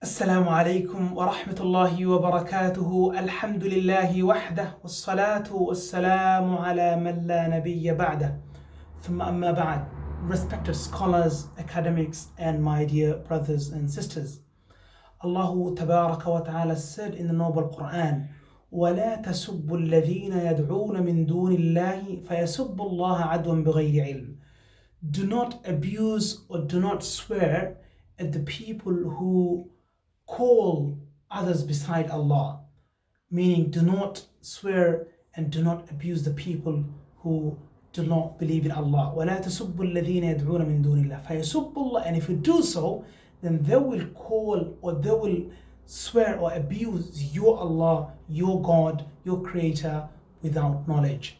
السلام عليكم ورحمة الله وبركاته. الحمد لله وحده والصلاة والسلام على من لا نبي بعده. ثم أما بعد. Respected scholars, academics, and my dear brothers and sisters. Allah Tabaraka wa Ta'ala said in the Noble Quran, وَلَا تَسُبُّوا الَّذِينَ يَدْعُونَ مِن دُونِ اللَّهِ فَيَسُبُّوا اللَّهَ عَدْوًا بِغَيْرِ عِلْمٍ. Do not abuse or do not swear at the people who call others beside Allah, meaning do not swear and do not abuse the people who do not believe in Allah. وَلَا تَسُبُّوا الَّذِينَ يَدْعُونَ مِن دُونِ اللَّهِ فَيَسُبُّوا اللَّهَ. And if you do so, then they will call or they will swear or abuse your Allah, your God, your Creator without knowledge.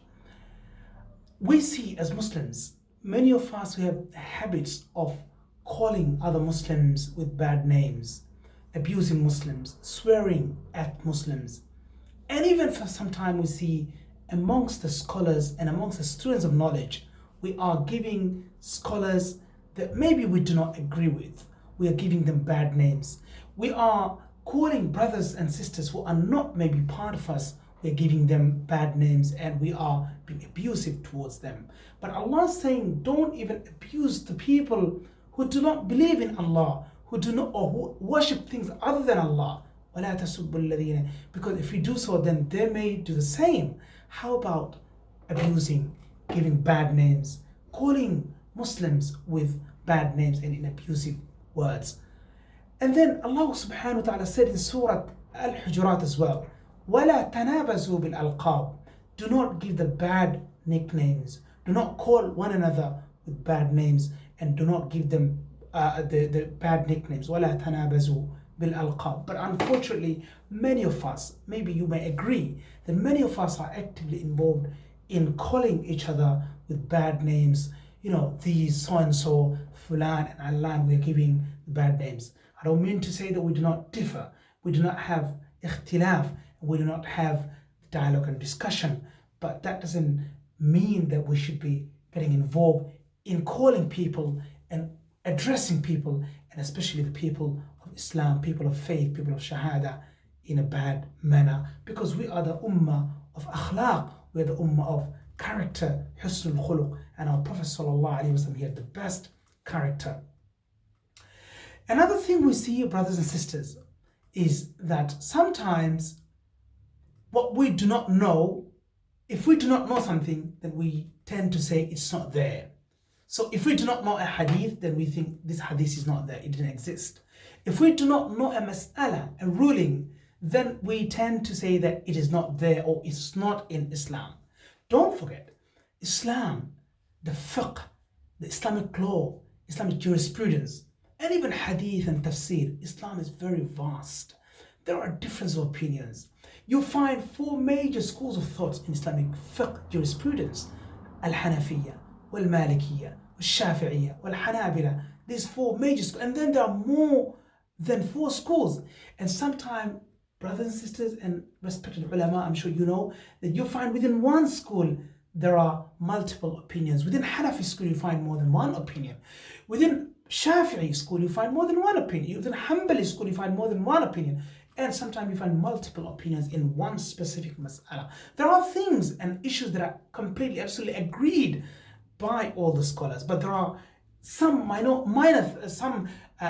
We see as Muslims, many of us who have habits of calling other Muslims with bad names, abusing Muslims, swearing at Muslims. And even for some time we see amongst the scholars and amongst the students of knowledge, we are giving scholars that maybe we do not agree with. We are giving them bad names. We are calling brothers and sisters who are not maybe part of us, we are giving them bad names and we are being abusive towards them. But Allah is saying, don't even abuse the people who do not believe in Allah, who do not or who worship things other than Allah. وَلَا تَسُبُّوا الَّذِينَ. Because if we do so, then they may do the same. How about abusing, giving bad names, calling Muslims with bad names and in abusive words? And then Allah subhanahu wa ta'ala said in Surah Al-Hujurat as well, وَلَا تَنَابَزُوا بِالْأَلْقَابِ. Do not give the bad nicknames. Do not call one another with bad names and do not give them the bad nicknames. وَلَا تَنَابَزُوا بِالْأَلْقَابِ. But unfortunately, many of us, maybe you may agree, that many of us are actively involved in calling each other with bad names. You know, these so-and-so, Fulan and Alan, we're giving bad names. I don't mean to say that we do not differ. We do not have ikhtilaf. We do not have dialogue and discussion. But that doesn't mean that we should be getting involved in calling people and addressing people, and especially the people of Islam, people of faith, people of Shahada, in a bad manner. Because we are the ummah of akhlaq, we are the ummah of character, husnul khuluq, and our Prophet sallallahu alaihi wasallam, he had the best character. Another thing we see, brothers and sisters, is that sometimes what we do not know, if we do not know something, then we tend to say it's not there. So if we do not know a hadith, then we think this hadith is not there, it didn't exist. If we do not know a mas'ala, a ruling, then we tend to say that it is not there or it's not in Islam. Don't forget, Islam, the fiqh, the Islamic law, Islamic jurisprudence, and even hadith and tafsir, Islam is very vast. There are different opinions. You find four major schools of thought in Islamic fiqh jurisprudence: Al-Hanafiyyah, Wal-Malikiyya, Wal-Shafi'iyya, Wal-Hanabila. These four major schools. And then there are more than four schools. And sometimes, brothers and sisters and respected ulama, I'm sure you know, that you find within one school there are multiple opinions. Within Hanafi school you find more than one opinion. Within Shafi'i school you find more than one opinion. Within Hanbali school you find more than one opinion. And sometimes you find multiple opinions in one specific mas'ala. There are things and issues that are completely, absolutely agreed by all the scholars, but there are some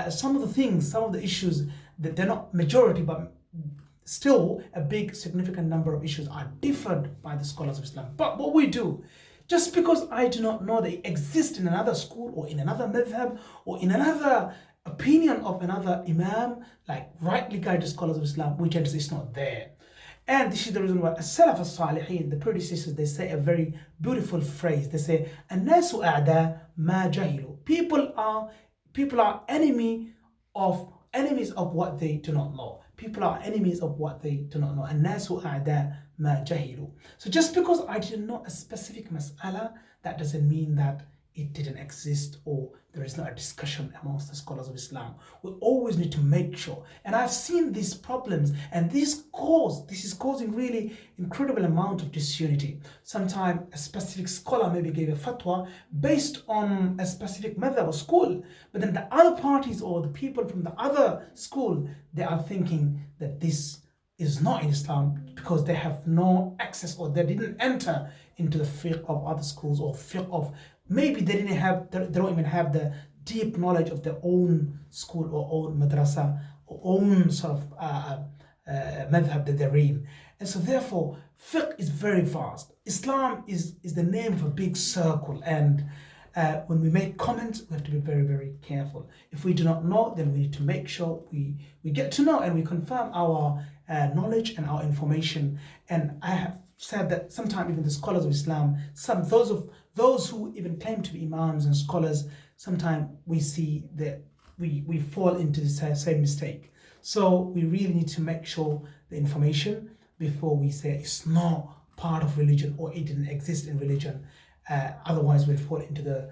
some of the things, some of the issues that they're not majority, but still a big significant number of issues are differed by the scholars of Islam. But what we do, just because I do not know they exist in another school or in another madhab or in another opinion of another imam, like rightly guided scholars of Islam, we tend to say it's not there. And this is the reason why as-salaf as-salihin, the predecessors, they say a very beautiful phrase. They say, "An-nasu a'da ma jahilu." People are enemies of what they do not know. People are enemies of what they do not know. An-nasu a'da ma jahilu. So just because I didn't know a specific mas'ala, that doesn't mean that it didn't exist or there is not a discussion amongst the scholars of Islam. We always need to make sure. And I've seen these problems, and this is causing really incredible amount of disunity. Sometimes a specific scholar maybe gave a fatwa based on a specific madhab or school, but then the other parties or the people from the other school, they are thinking that this is not in Islam because they have no access or they didn't enter into the fiqh of other schools or fiqh of, maybe they don't even have the deep knowledge of their own school or own madrasa or own sort of madhab that they're in. And so therefore, fiqh is very vast. Islam is the name of a big circle, and when we make comments, we have to be very, very careful. If we do not know, then we need to make sure we get to know and we confirm our knowledge and our information. And I have said that sometimes even the scholars of Islam, those who even claim to be imams and scholars, sometimes we see that we fall into the same mistake. So we really need to make sure the information before we say it's not part of religion or it didn't exist in religion. Otherwise we'll fall into the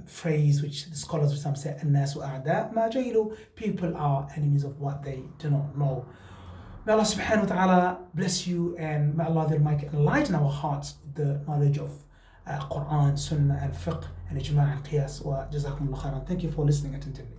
phrase which the scholars of Islam say, "An-nasu a'da ma jahilu," people are enemies of what they do not know. May Allah subhanahu wa ta'ala bless you, and may Allah the Almighty enlighten our hearts with the knowledge of Quran, Sunnah and Fiqh and Ijma' and Qiyas. Wa jazakumullah khairan. Thank you for listening attentively.